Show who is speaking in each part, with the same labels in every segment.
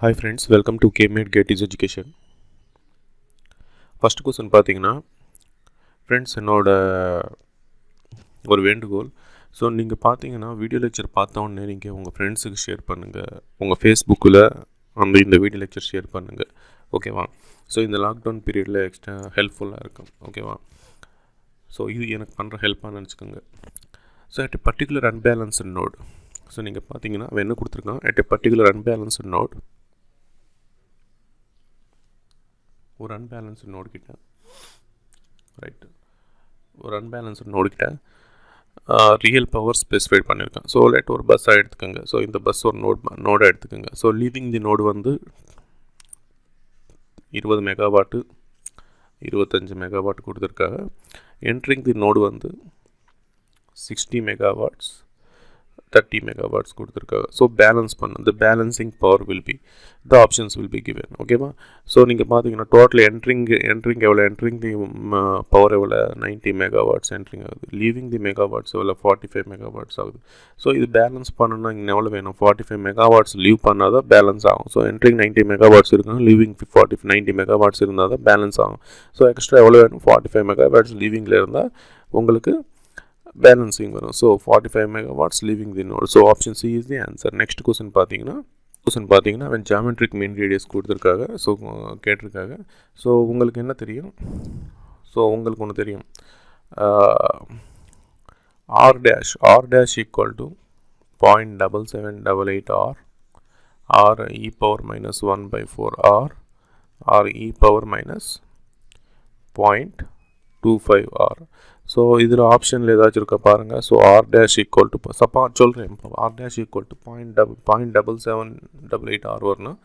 Speaker 1: Hi friends, welcome to KMate Get Is Education. First question பார்த்தீங்கன்னா friends என்னோட ஒரு வேண்டுகோள். ஸோ நீங்கள் பார்த்தீங்கன்னா வீடியோ லெக்சர் பார்த்தோன்னே நீங்கள் உங்கள் ஃப்ரெண்ட்ஸுக்கு ஷேர் பண்ணுங்கள், உங்கள் ஃபேஸ்புக்கில் இந்த வீடியோ லெக்சர் ஷேர் பண்ணுங்கள், ஓகேவா? ஸோ இந்த லாக்டவுன் பீரியடில் எக்ஸ்ட்ரா ஹெல்ப்ஃபுல்லாக இருக்கும், ஓகேவா? ஸோ இது எனக்கு பண்ணுற ஹெல்ப்பாக நினச்சிக்கோங்க. So at a particular unbalanced node, so நீங்கள் பார்த்தீங்கன்னா அவன் என்ன கொடுத்துருக்கான், at a particular unbalanced node, ஒரு அன்பேலன்ஸ்டு நோடு கிட்ட, ரைட்டு, ஒரு அன்பேலன்ஸ்டு நோடு கிட்ட ரியல் பவர் ஸ்பெசிஃபைட் பண்ணியிருக்கேன். ஸோ லெட் ஒரு பஸ்ஸாக எடுத்துக்கோங்க. ஸோ இந்த பஸ் ஒரு நோடாக எடுத்துக்கோங்க. ஸோ லீவிங் தி நோடு வந்து 20 மெகாவாட்டு 25 மெகாவாட் கொடுத்துருக்காங்க. என்ட்ரிங் தி நோடு வந்து 60 மெகாவாட்ஸ் 30 megawatts கொடுத்துருக்காங்க. ஸோ பேலன்ஸ் பண்ண the balancing power will be the options will be given, ஓகேவா? ஸோ நீங்கள் பார்த்தீங்கன்னா டோட்டல் என்ட்ரிங் எவ்வளோ, என்ட்ரிங் தி பவர் எவ்வளோ 90 megawatts என்ட்ரிங் ஆகுது, லீவிங் தி மெகாவாட்ஸ் எவ்வளோ 45 megawatts ஆகுது. ஸோ இது பேலன்ஸ் பண்ணணும்னா இங்கே எவ்வளோ வேணும், 45 megawatts லீவ் பண்ணால் தான் பேலன்ஸ் ஆகும். ஸோ என்ட்ரிங் 90 megawatts இருக்கணும், லீவிங் 90 megawatts இருந்தால் தான் பேலன்ஸ் ஆகும். ஸோ எக்ஸ்ட்ரா எவ்வளோ வேணும், 45 megawatts லீவிங்கில் இருந்தால் உங்களுக்கு பேலன்சிங் வரும். So 45 megawatts leaving the node. So option C is the answer. Next question பார்த்தீங்கன்னா அவன் ஜாமெட்ரிக் மீன் ரேடியஸ் கொடுத்துருக்காங்க. ஸோ கேட்டிருக்காங்க. ஸோ உங்களுக்கு என்ன தெரியும், ஸோ உங்களுக்கு ஒன்று தெரியும், R dash equal to 0.7788 R e power minus 1/4 R e power minus 0.25 R. So இதில் ஆப்ஷனில் ஏதாச்சும் இருக்கா பாருங்கள். So R dash equal to சொல்கிறேன், R dash equal to 0.7788 R வரணும்,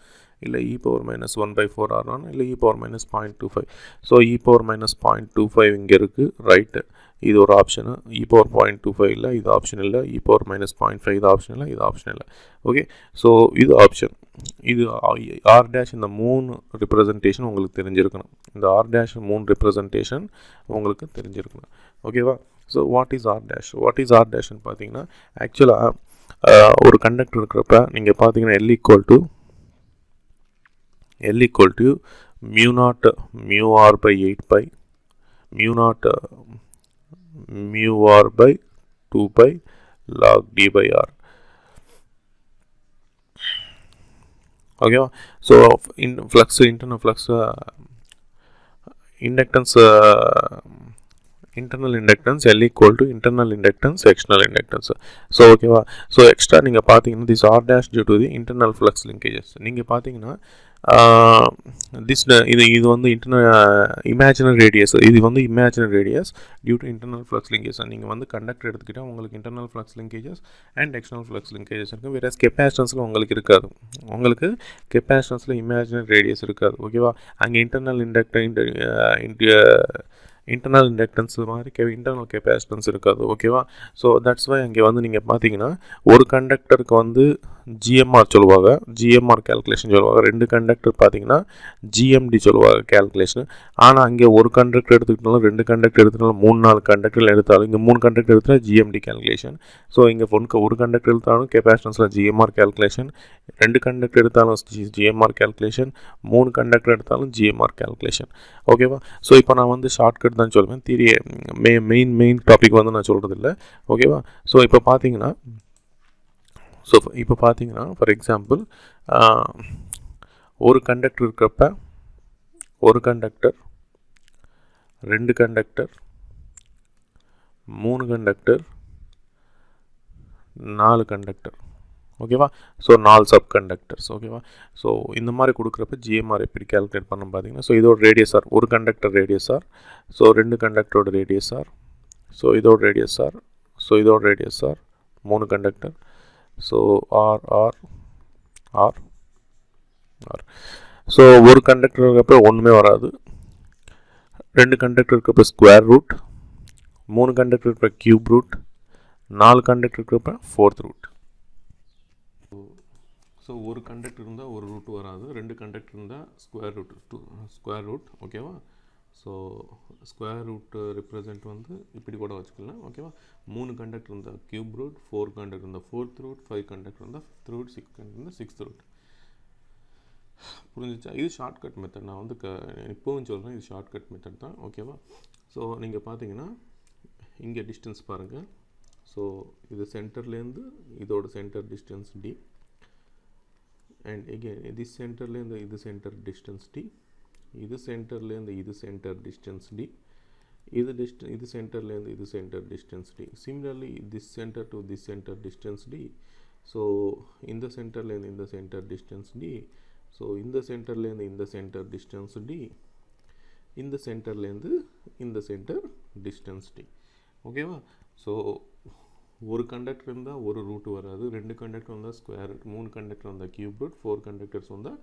Speaker 1: இல்லை இ பவர் மைனஸ் 1/4 ஆர் வரணும், இல்லை இ பவர் மைனஸ் 0.25. ஸோ இ பவர் மைனஸ் 0.25 இங்கே இருக்குது, ரைட்டு, இது ஒரு ஆப்ஷனு. இ பவர் 0.25 இல்லை, இது ஆப்ஷன் இல்லை. இ பவர் மைனஸ் 0.5 இது ஆப்ஷன் இல்லை, இது ஆப்ஷன் இல்லை, ஓகே? ஸோ இது ஆப்ஷன். இது ஆர் டேஷ் இந்த 3 ரிப்ரசன்டேஷன் உங்களுக்கு தெரிஞ்சிருக்கணும். இந்த ஆர் டேஷ் 3 ரிப்ரசன்டேஷன் உங்களுக்கு தெரிஞ்சிருக்கணும், ஓகேவா? ஸோ வாட் இஸ் ஆர் டேஷ்னு பார்த்தீங்கன்னா ஆக்சுவலாக ஒரு கண்டக்டர் இருக்கிறப்ப நீங்கள் பார்த்தீங்கன்னா L equal to mu r by 8 mu r by 2 pi log d by r, ஓகேவா? So internal flux internal inductance L equal to internal inductance external inductance. So ஓகேவா? So extra நீங்கள் பார்த்தீங்கன்னா this R dash due to the internal flux linkages. நீங்கள் பார்த்தீங்கன்னா இது வந்து imaginary radius, இது வந்து imaginary radius due to internal flux linkages. நீங்கள் வந்து கண்டக்டர் எடுத்துக்கிட்டால் உங்களுக்கு internal flux linkages and external flux linkages இருக்குது. வேறு கெப்பாசிட்டன்ஸில் உங்களுக்கு இருக்காது, உங்களுக்கு கெப்பாசிட்டன்ஸில் இமேஜினரி ரேடியஸ் இருக்காது, ஓகேவா? அங்கே இன்டர்னல் இண்டக்டன்ஸ் மாதிரி இன்டர்னல் கெப்பாசிட்டன்ஸ் இருக்காது, ஓகேவா? ஸோ தட்ஸ் வை அங்கே வந்து நீங்கள் பார்த்தீங்கன்னா ஒரு கண்டக்டருக்கு வந்து ஜிஎம்ஆர் சொல்லுவாங்க, ஜிஎம்ஆர் கேல்குலேஷன் சொல்லுவாங்க. 2 கண்டக்டர் பார்த்தீங்கன்னா ஜிஎம்டி சொல்லுவாங்க கேல்குலேஷன். ஆனால் அங்கே ஒரு கண்டக்டர் எடுத்துக்கிட்டாலும் 2 கண்டக்டர் எடுத்துட்டாலும் 3-4 கண்டக்டர் எடுத்தாலும் இங்கே 3 கண்டக்டர் எடுத்தாலும் ஜிஎம்டி கேல்குலேஷன். ஸோ இங்கே ஒரு கண்டக்டர் எடுத்தாலும் கெப்பாசிட்டன்ஸில் ஜிஎம்ஆர் கேல்குலேஷன், 2 கண்டக்டர் எடுத்தாலும் ஜிஎம்ஆர் கேல்குலேஷன், 3 கண்டக்டர் எடுத்தாலும் ஜிஎம்ஆர் கேல்குலேஷன், ஓகேவா? ஸோ இப்போ நான் வந்து ஷார்ட்கட் தான் சொல்லுவேன், தியரி மெயின் டாபிக் வந்து நான் சொல்கிறது இல்லை, ஓகேவா? ஸோ இப்போ பார்த்தீங்கன்னா ஃபார் எக்ஸாம்பிள் ஒரு கண்டக்டர் இருக்கிறப்ப ஒரு கண்டக்டர், 2 கண்டக்டர், 3 கண்டக்டர், 4 கண்டக்டர், ஓகேவா? ஸோ 4 சப் கண்டக்டர்ஸ், ஓகேவா? ஸோ இந்த மாதிரி கொடுக்குறப்ப ஜிஎம்ஆர் எப்படி கேல்குலேட் பண்ண பார்த்தீங்கன்னா, ஸோ இதோட ரேடியஸ் ஆர், ஒரு கண்டக்டர் ரேடியஸ் ஆர், ஸோ 2 கண்டக்டரோட ரேடியஸ் ஆர், ஸோ இதோட ரேடியஸ் ஆர், ஸோ இதோட radius R, 3 conductor, so R R R R. So ஒரு கண்டக்டர் இருக்கப்போ ஒன்றுமே வராது, 2 கண்டக்டர் இருக்கப்போ ஸ்கொயர் ரூட், 3 கண்டக்டர் இருக்கப்போ கியூப் ரூட், 4 கண்டக்டர் இருக்கப்போ ஃபோர்த் ரூட். ஸோ ஒரு கண்டக்டர் இருந்தால் ஒரு ரூட் வராது, 2 கண்டக்டர் இருந்தால் ஸ்கொயர் ரூட், ஓகேவா? ஸோ ஸ்கொயர் ரூட் ரிப்ரசென்ட் வந்து இப்படி கூட வச்சுக்கலாம், ஓகேவா? 3 கண்டக்டர் இருந்தால் கியூப் ரூட், 4 கண்டக்டர் இருந்தால் ஃபோர்த் ரூட், 5 கண்டக்டர் இருந்தால் ஃபிஃப்த் ரூட், 6 கண்டக்டர் இருந்தால் சிக்ஸ்த் ரூட். புரிஞ்சிச்சா? இது ஷார்ட்கட் மெத்தட். நான் வந்து இப்போவும் சொல்கிறேன், இது ஷார்ட்கட் மெத்தட் தான். ஓகேவா? ஸோ நீங்கள் பார்த்தீங்கன்னா இங்கே டிஸ்டன்ஸ் பாருங்கள். ஸோ இது சென்டர்லேருந்து இதோட centre distance D, and again இது சென்டர்லேருந்து இது சென்டர் டிஸ்டன்ஸ் டி, இது சென்டர்லேருந்து இது சென்டர் டிஸ்டன்ஸ் டி, இது சென்டர்லேருந்து இது centre distance D. Similarly this center to this center distance d. So இந்த சென்டர்லேருந்து இந்த சென்டர் டிஸ்டன்ஸ் டி, ஸோ இந்த சென்டர்லேருந்து இந்த சென்டர் டிஸ்டன்ஸ் டி, இந்த சென்டர்லேருந்து இந்த சென்டர் டிஸ்டன்ஸ் டி. ஓகேவா? ஸோ ஒரு கண்டக்டர் இருந்தால் ஒரு ரூட் வராது, 2 கண்டக்டர் வந்தால் ஸ்கொயர் ரூட், 3 கண்டக்டர் வந்தால் கியூப் ரூட், 4 கண்டக்டர்ஸ் வந்தால்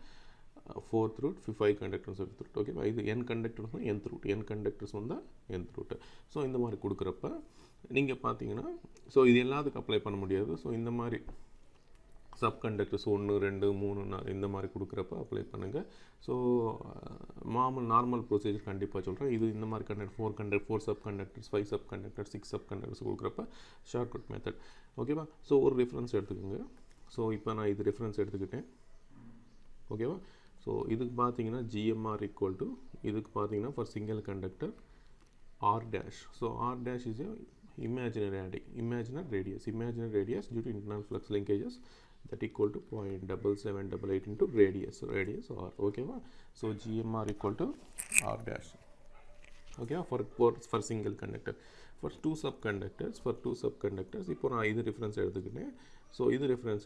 Speaker 1: fourth root, 5 conductors fifth root. ஓகேவா? இது n கண்டக்டர்ஸ் தான் nth ரூட், n கண்டக்டர்ஸ் வந்தால் nth ரூட். ஸோ இந்த மாதிரி கொடுக்குறப்ப நீங்கள் பார்த்தீங்கன்னா, ஸோ இது எல்லாத்துக்கும் அப்ளை பண்ண முடியாது. ஸோ இந்த மாதிரி சப் கண்டக்டர்ஸ் 1 2 3 4 இந்த மாதிரி கொடுக்குறப்ப அப்ளை பண்ணுங்கள். ஸோ நார்மல் ப்ரொசீஜர் கண்டிப்பாக சொல்கிறேன். இது இந்த மாதிரி conductor 4 sub conductors, 5 sub conductors, 6 sub conductors கொடுக்குறப்ப ஷார்ட்கட் மெத்தட். ஓகேவா? ஸோ ஒரு ரெஃபரன்ஸ் எடுத்துக்கோங்க. ஸோ இப்போ நான் இது ரெஃபரன்ஸ் எடுத்துக்கிட்டேன். ஓகேவா? ஸோ இதுக்கு பார்த்தீங்கன்னா GMR ஈக்குவல் டு, இதுக்கு பார்த்தீங்கன்னா for single conductor R dash. So R dash is a imaginary radius due to internal flux linkages that equal to 0.7788 into radius R. ஓகேவா? So GMR equal to R dash. ஓகேவா? for single conductor. for two subconductors இப்போ நான் இது reference எடுத்துக்கிட்டேன். So இது reference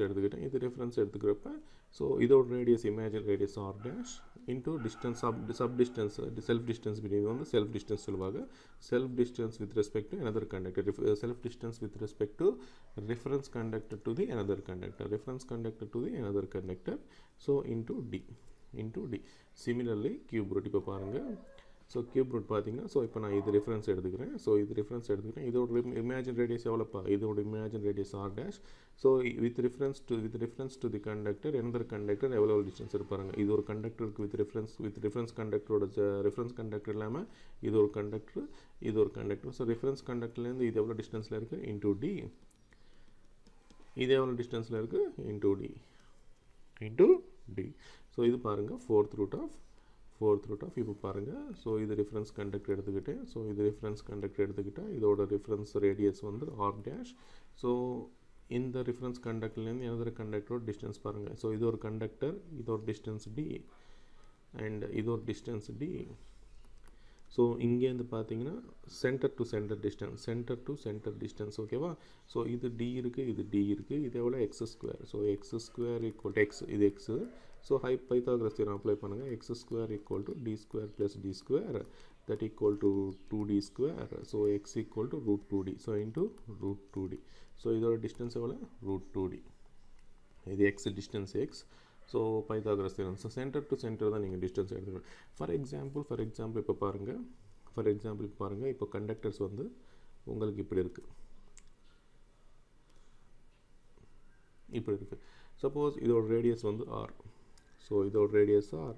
Speaker 1: எடுத்துக்கிறப்ப so இதோட radius imaginary radius R dash into distance sub distance self distance between வந்து செல்ஃப் டிஸ்டன்ஸ் சொல்லுவாங்க. Self distance with respect to another conductor, self distance with respect to reference conductor to the another conductor, so into D. Similarly cube root இப்போ பாருங்கள். So cube root பார்த்தீங்கன்னா, so இப்போ நான் இது reference எடுத்துக்கிறேன். இதோட imagine radius எவ்வளோப்பா? இதோட imagine radius R dash. So with reference to the conductor another conductor எவ்வளோ டிஸ்டன்ஸ் இருப்பாருங்க. இது ஒரு கண்டக்டருக்கு வித் ரெஃபரன்ஸ் கண்டக்டரோட ரெஃபரன்ஸ் கண்டக்டர் இல்லாமல் இது ஒரு கண்டக்டர். ஸோ ரெஃபரன்ஸ் கண்டக்டர்லேருந்து இது எவ்வளோ டிஸ்டன்ஸில் இருக்குது இன்டூ டி, இது எவ்வளோ டிஸ்டன்ஸில் இருக்குது இன்டூ டி. ஸோ இது பாருங்கள் ஃபோர்த் ரூட் ஆஃப் இப்போ பாருங்கள். ஸோ இது ரெஃபரன்ஸ் கண்டக்டர் எடுத்துக்கிட்டேன். இதோட ரெஃபரன்ஸ் ரேடியஸ் வந்து R dash. ஸோ இந்த ரெஃபரன்ஸ் கண்டக்டர்லேருந்து another கண்டக்டரோட டிஸ்டன்ஸ் பாருங்கள். ஸோ இது ஒரு கண்டக்டர், இதோட டிஸ்டன்ஸ் டி அண்ட் இதோட டிஸ்டன்ஸ் டி. ஸோ இங்கேருந்து பார்த்தீங்கன்னா சென்டர் டு சென்டர் டிஸ்டன்ஸ். ஓகேவா? ஸோ இது டி இருக்குது, இது எவ்வளோ X square. So X square equal to X, இது X. So Pythagoras theorem apply பண்ணுங்கள். X square equal to D square plus D square that equal to 2d square. So X equal to √2d. So into √2d. So இதோட distance எவ்வளோ? √2d. இது X, distance X. So Pythagoras theorem. So centre to centre தான் நீங்கள் distance எடுத்துக்கணும். For example இப்போ பாருங்கள். இப்போ conductors வந்து உங்களுக்கு இப்படி இருக்குது. சப்போஸ் இதோட ரேடியஸ் வந்து R. ஸோ இதோட ரேடியஸ் R.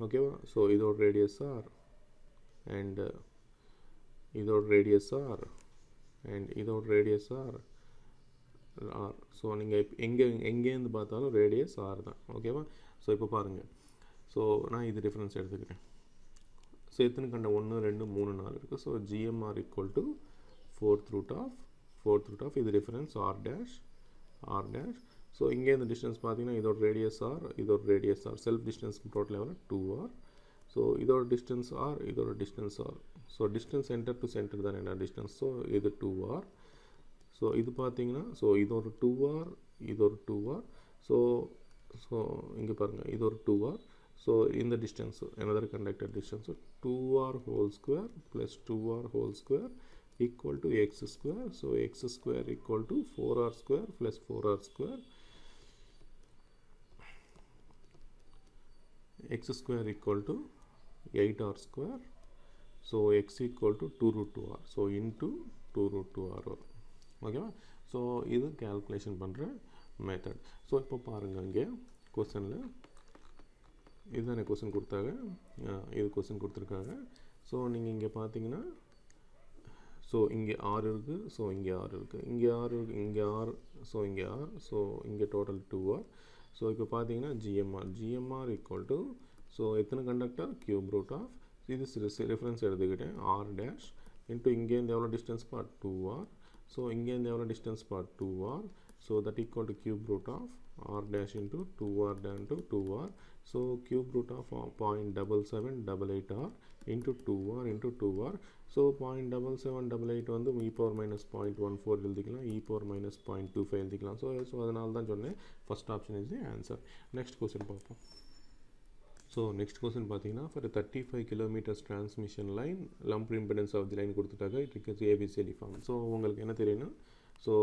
Speaker 1: ஓகேவா? ஸோ இதோட ரேடியஸ் R அண்ட் இதோட ரேடியஸ் R அண்ட் இதோட ரேடியஸ் R. ஸோ நீங்கள் எங்கேருந்து பார்த்தாலும் ரேடியஸ் R தான். ஓகேவா? ஸோ இப்போ பாருங்கள். ஸோ நான் இது டிஃப்ரென்ஸ் எடுத்துக்கிறேன். ஸோ எத்தனை கண்ட 1 2 3 4 இருக்குது. So GMR equal to fourth root of இது டிஃபரன்ஸ் R dash. ஸோ இங்கே இந்த டிஸ்டன்ஸ் பார்த்தீங்கன்னா இதோட radius R, self distance total எவ்வளோ 2R. ஸோ இதோட distance R. So distance centre to centre தான் என்ன டிஸ்டன்ஸ். ஸோ இது 2R. ஸோ இது பார்த்தீங்கன்னா, ஸோ இது ஒரு 2R. ஸோ இங்கே பாருங்கள், இது ஒரு 2R. ஸோ இந்த distance another conductor distance 2R whole square plus 2R whole square equal to x square. So x square equal to 4R square plus 4R square. X square equal to 8R square. So x equal to 2√2R. So into 2√2R. ஓகேவா? So இது calculation பண்ணுற method. So இப்போ பாருங்கள், இங்கே கொஸ்டினில் இதுதானே question கொடுத்தாங்க, இது கொஸ்டின் கொடுத்துருக்காங்க. ஸோ நீங்கள் இங்கே பார்த்தீங்கன்னா, ஸோ இங்கே R இருக்குது, ஸோ இங்கே R இருக்குது, இங்கே R, ஸோ இங்கே R, ஸோ இங்கே டோட்டல் 2R. ஸோ இப்போ பார்த்தீங்கன்னா ஜிஎம்ஆர் ஈக்குவல் டு ஸோ எத்தனை கண்டக்டர் கியூப் ரூட் ஆஃப் இது ரெஃபரன்ஸ் எடுத்துக்கிட்டேன் ஆர் டேஷ் இன்ட்டு இங்கேருந்து எவ்வளோ டிஸ்டன்ஸ் பார் 2r ஸோ இங்கேருந்து எவ்வளோ டிஸ்டன்ஸ் பார் 2r so that equal to cube root of r dash into 2r down to 2r so cube root of 0.7788r into 2r into 2r so 0.7788 வந்து e power minus 0.14 எழுதிக்கலாம் e power minus 0.25 எழுதிக்கலாம் so அதனால தான் சொன்னேன் first option is the answer. Next question பார்ப்போம். So next question பார்த்தீங்கன்னா for a 35 kilometers transmission line lump impedance of the line கொடுத்துட்டாங்க it requires ABCD form. So உங்களுக்கு என்ன தெரியும்னா so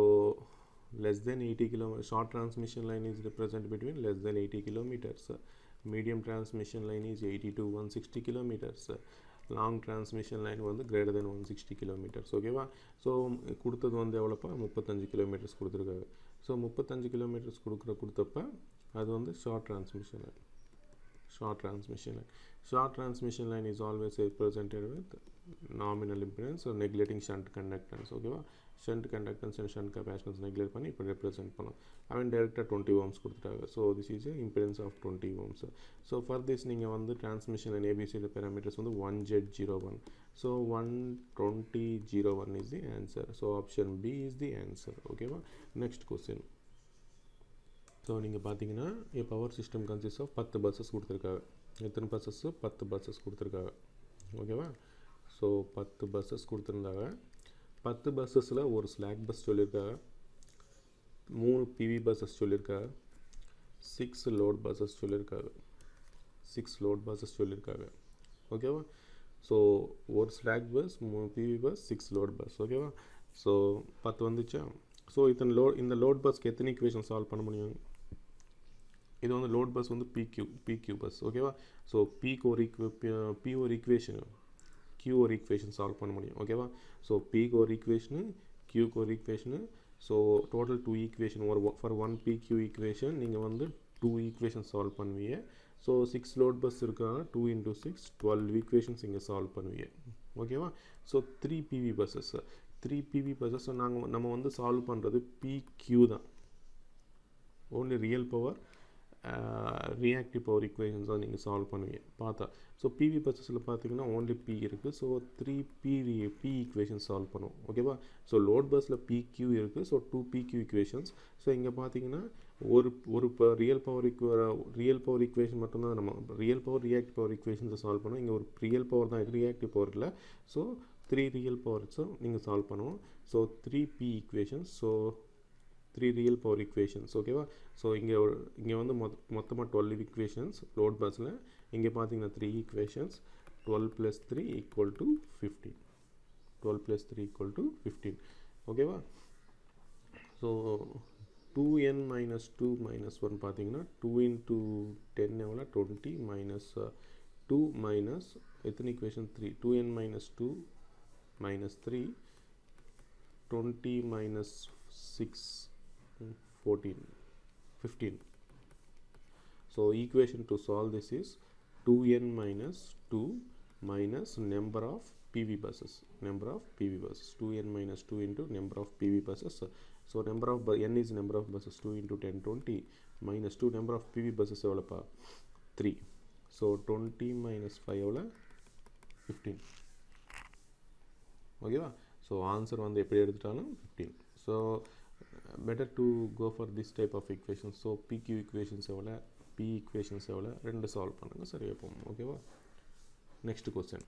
Speaker 1: less than 80 kilometers short transmission line is represented between less than 80 kilometers, medium transmission line is 80 to 160 kilometers, long transmission line வந்து greater than 160 kilometers. ஓகேவா so கொடுத்தது வந்து எவ்வளோப்பா 35 kilometers கொடுத்துருக்காங்க. So 35 kilometers கொடுத்தப்ப அது வந்து short transmission line. Short transmission line is always represented with nominal impedance or neglecting shunt conductance. Okay, shunt conductance and shunt capacitance neglect பண்ணி இப்போ represent பண்ணலாம். அவன் டைரெக்டாக 20 ohms கொடுத்துட்டாங்க. So this is a impedance of 20 ohms. So for this நீங்கள் வந்து transmission line ABCD parameters வந்து 1Z01. So 12001 is the answer. So option B is the answer. Okay, next question. So நீங்கள் பார்த்தீங்கன்னா power system consist of 10 buses கொடுத்துருக்காங்க. எத்தனை buses 10 buses கொடுத்துருக்காங்க. ஓகேவா so 10 buses கொடுத்துருந்தாங்க. 10 பஸ்ஸஸில் ஒரு ஸ்லாக் பஸ் சொல்லியிருக்காங்க, 3 பிவி பஸ்ஸஸ் சொல்லியிருக்காங்க, 6 லோட் பஸ்ஸஸ் சொல்லியிருக்காங்க. ஓகேவா ஸோ ஒரு slack bus, 3 PV bus, 6 load bus. ஓகேவா ஸோ 10 வந்துச்சா. ஸோ இந்த லோட் பஸ்க்கு எத்தனை ஈக்குவேஷன் சால்வ் பண்ண முடியும்? இது வந்து லோட் பஸ் வந்து பிக்யூ பஸ். ஓகேவா ஸோ பிக்கு ஒரு ஈக்குவேஷன் சால்வ் பண்ண முடியும். ஓகேவா ஸோ பிக்கு ஒரு ஈக்குவேஷனு, கியூக்கு ஒரு equation. So total 2 equation for 1 PQ equation நீங்கள் வந்து 2 ஈக்குவேஷன் சால்வ் பண்ணுவீங்க. ஸோ 6 லோட் பஸ் இருக்காங்க, 2 into 6 12 ஈக்குவேஷன்ஸ் இங்கே சால்வ் பண்ணுவீங்க. ஓகேவா ஸோ 3 பிவி பஸ்ஸஸ் நம்ம வந்து சால்வ் பண்ணுறது பிக்யூ தான். Only real power reactive power equations தான் நீங்கள் சால்வ் பண்ணுவீங்க பார்த்தா. ஸோ பிவி பஸ்ஸஸில் பார்த்தீங்கன்னா ஓன்லி பி இருக்குது. ஸோ 3 பி ஈக்குவேஷன் சால்வ் பண்ணுவோம். ஓகேவா ஸோ லோட் பஸ்ஸில் பிக்யூ இருக்குது. So 2 பிக்யூ equations. ஸோ இங்கே பார்த்தீங்கன்னா ஒரு ரியல் பவர் ஈக்குவேஷன் மட்டும்தான் நம்ம ரியல் பவர் ரியாக்டிவ் பவர் ஈக்குவேஷன்ஸை சால்வ் பண்ணுவோம். இங்கே ஒரு ரியல் பவர் தான், இது ரியாக்டிவ் பவர் இல்லை. ஸோ 3 ரியல் பவர்ஸும் நீங்கள் சால்வ் பண்ணுவோம். So 3 P equations, so 3 real power equations. ஓகேவா ஸோ இங்கே வந்து மொத்தமாக 12 ஈக்குவேஷன்ஸ் லோட் பஸ்ஸில். இங்கே பார்த்தீங்கன்னா 3 ஈக்குவேஷன்ஸ். 12 + 3 = 15. 12 + 3 = 15. ஓகேவா ஸோ 2n - 2 - 1 பார்த்தீங்கன்னா 2 × 10 எவ்வளோ 20 -2 மைனஸ் எத்தனை equation 3 2n - 2 - 3 20 - 6 14 15. So equation to solve this is 2n - 2 minus number of PV buses. 2n - 2 into number of PV buses. So number of n is number of buses. 2 × 10 20 minus 2 number of PV buses எவ்வளோப்பா 3. So 20 - 5 எவ்வளோ 15. ஓகேவா so answer வந்து எப்படி எடுத்துட்டாலும் 15. So better to go for this type of equations. So PQ equations எவ்வளோ, P equations எவ்வளோ, ரெண்டு solve பண்ணுங்கள் சரியாக போகும். ஓகேவா next question.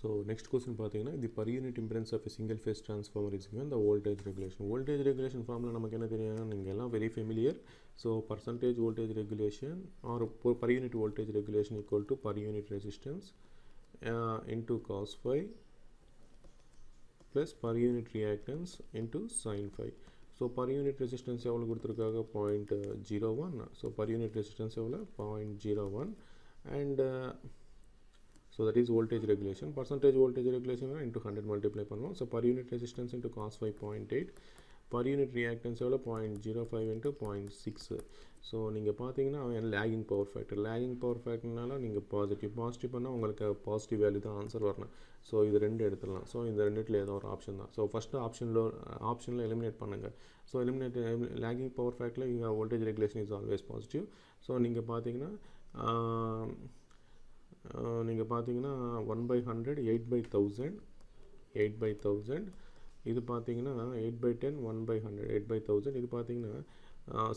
Speaker 1: So next question பார்த்தீங்கன்னா தி per unit impedance of a single phase transformer is given the voltage regulation. voltage regulation formula நமக்கு என்ன தெரியும், நீங்கள் எல்லாம் very familiar. So percentage voltage regulation or per unit voltage regulation equal to per unit resistance into cos phi plus per unit reactance into sin phi. So per unit resistance எவ்வளோ கொடுத்துருக்காங்க 0.01. So per unit resistance எவ்வளோ 0.01 and so that is voltage regulation. Percentage voltage regulation into 100 multiply பண்ணுவோம். So per unit resistance into cos 5.8 per unit reactance எவ்வளோ 0.05 into 0.6. So நீங்கள் பார்த்தீங்கன்னா lagging power ஃபேக்டர்னால நீங்கள் positive பண்ணால் உங்களுக்கு பாசிட்டிவ் வேல்யூ தான் answer வரணும். ஸோ இது 2 எடுத்துடலாம். ஸோ இந்த ரெண்டுத்தில் ஏதோ ஒரு ஆப்ஷன் தான். ஸோ ஃபஸ்ட்டு ஆப்ஷனில் எலிமினேட் பண்ணுங்கள். ஸோ லேகிங் பவர் ஃபேக்டரில் இங்கே voltage regulation is always positive. So நீங்கள் பார்த்தீங்கன்னா 1/100 8/1000 இது பார்த்தீங்கன்னா 8/10 1/100 8/1000 இது பார்த்தீங்கன்னா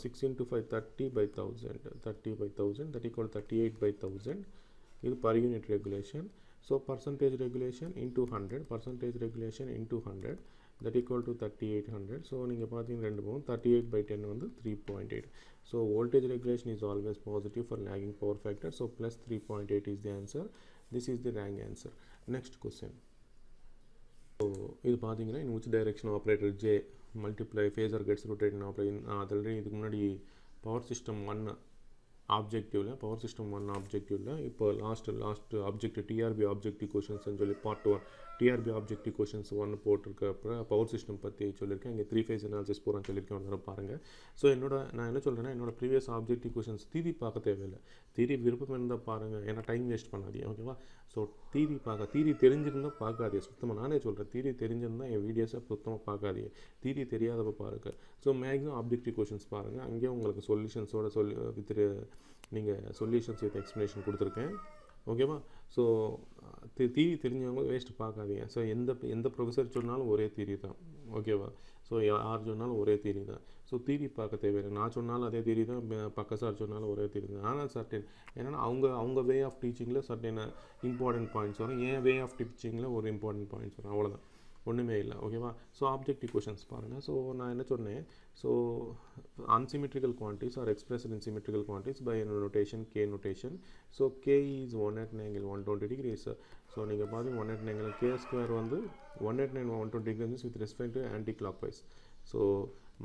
Speaker 1: 6 × 5 30/1000 that equal 38/1000 இது per unit regulation. So percentage regulation into 100 that equal to 3800. So நீங்கள் பார்த்தீங்கன்னா 2 38/10 வந்து 3.8. So voltage regulation is always positive for lagging power factor. So plus 3.8 is the answer. This is the wrong answer. Next question. So இது பார்த்தீங்கன்னா in which direction operator J multiply phasor gets rotated in operator. Already இதுக்கு முன்னாடி power system 1 ஆப்ஜெக்டிவில் இப்போ last objective TRB objective கொஷின்ஸ்னு சொல்லி part 1 TRB objective questions 1 போட்டிருக்கப்ப power system பற்றி சொல்லியிருக்கேன். இங்கே 3 ஃபேஸ் அனாலிசிஸ் போகிறேன்னு சொல்லியிருக்கேன். வந்து பாருங்கள். ஸோ நான் என்ன சொல்கிறேன்னா என்னோட ப்ரீவியஸ் ஆப்ஜெக்டிவ் கொஷின்ஸ் தீரி பார்க்க தேவையில்லை. தீரி விருப்பம் இருந்தால் பாருங்கள், ஏன்னா டைம் வேஸ்ட் பண்ணாதீங்க. ஓகேவா? ஸோ தீரி தெரிஞ்சிருந்தால் பார்க்காதீங்க. சுத்தமாக நானே சொல்கிறேன், தீரி தெரிஞ்சிருந்தால் என் வீடியோஸை சுத்தமாக பார்க்காதீங்க. தீரி தெரியாதப்போ பாருங்கள். ஸோ மேக்ஸிமம் ஆப்ஜெக்டிவ் கொஷின்ஸ் பாருங்கள். அங்கேயும் உங்களுக்கு சொல்யூஷன்ஸோட நீங்கள் சொல்யூஷன்ஸ் வித் எக்ஸ்ப்ளனேஷன் கொடுத்துருக்கேன். ஓகேவா? ஸோ தீரி தெரிஞ்சவங்க வேஸ்ட்டு பார்க்காதீங்க. ஸோ எந்த ப்ரொஃபஸர் சொன்னாலும் ஒரே தீரி தான். ஓகேவா? ஸோ யார் சொன்னாலும் ஒரே தீரி தான். ஸோ தீரி பார்க்க தேவையில்லை. நான் சொன்னாலும் அதே தீரி தான், பக்க சார் சொன்னாலும் ஒரே தீரி தான். ஆனால் சர்டன் என்னென்னா அவங்க வே ஆஃப் டீச்சிங்கில் சர்டன் இம்பார்ட்டன்ட் பாயிண்ட்ஸ் வரும். ஏன் வே ஆஃப் டீச்சிங்கில் ஒரு இம்பார்ட்டன்ட் பாயிண்ட்ஸ் வரும். அவ்வளோதான், ஒன்றுமே இல்லை. ஓகேவா? ஸோ ஆப்ஜெக்டிவ் கொஷின்ஸ் பாருங்கள். ஸோ நான் என்ன சொன்னேன், so unsymmetrical quantities are expressed in symmetrical quantities by a notation K notation. So K is 1 at an angle 120 degrees. So நீங்கள் பார்த்தீங்கன்னா 1 at an angle K square வந்து 1 at an angle 120 degrees with respect to anti-clockwise. So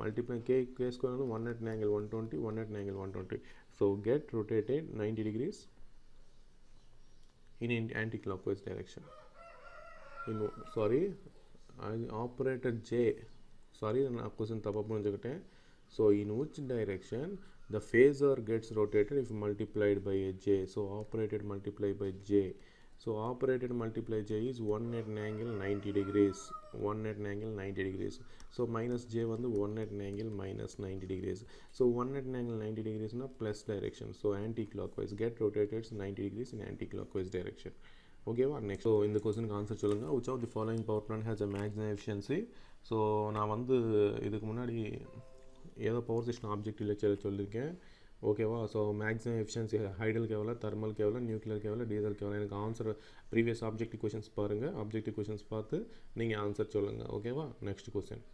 Speaker 1: multiply K square வந்து 1 at an angle 120 1 at an angle 120. So get rotated 90 degrees in anti-clockwise direction. Operator J, நான் question தப்பா புரிஞ்சுக்கிட்டேன். So in which direction the phasor gets rotated if multiplied by a J? So operated multiplied by J. So operated multiply J is 1 at an angle 90 degrees. 1 at an angle 90 degrees. So minus J வந்து 1 at an angle minus 90 degrees. So 1 at an angle 90 degrees na plus direction. So anti-clockwise. Get rotated 90 degrees in anti-clockwise direction. ஓகேவா? Next. So இந்த கொஸ்டினுக்கு answer சொல்லுங்கள். which of the following power plant has a maximum efficiency? So நான் வந்து இதுக்கு முன்னாடி ஏதோ power system objective லெக்சரில் சொல்லியிருக்கேன். ஓகேவா? ஸோ மேக்ஸிமம் எஃபிஷியன்சி ஹைடலுக்கு எவ்வளோ, தெர்மலுக்கு எவ்வளோ, நியூக்ளியருக்கு எவ்வளோ, டீசலுக்கு எவ்வளோ. எனக்கு ஆன்சர் ப்ரீவியஸ் ஆப்ஜெக்டிவ் கொஷின்ஸ் பாருங்கள். ஆப்ஜெக்டிவ் கொஷின்ஸ் பார்த்து நீங்கள் ஆன்சர் சொல்லுங்கள். ஓகேவா? Next question.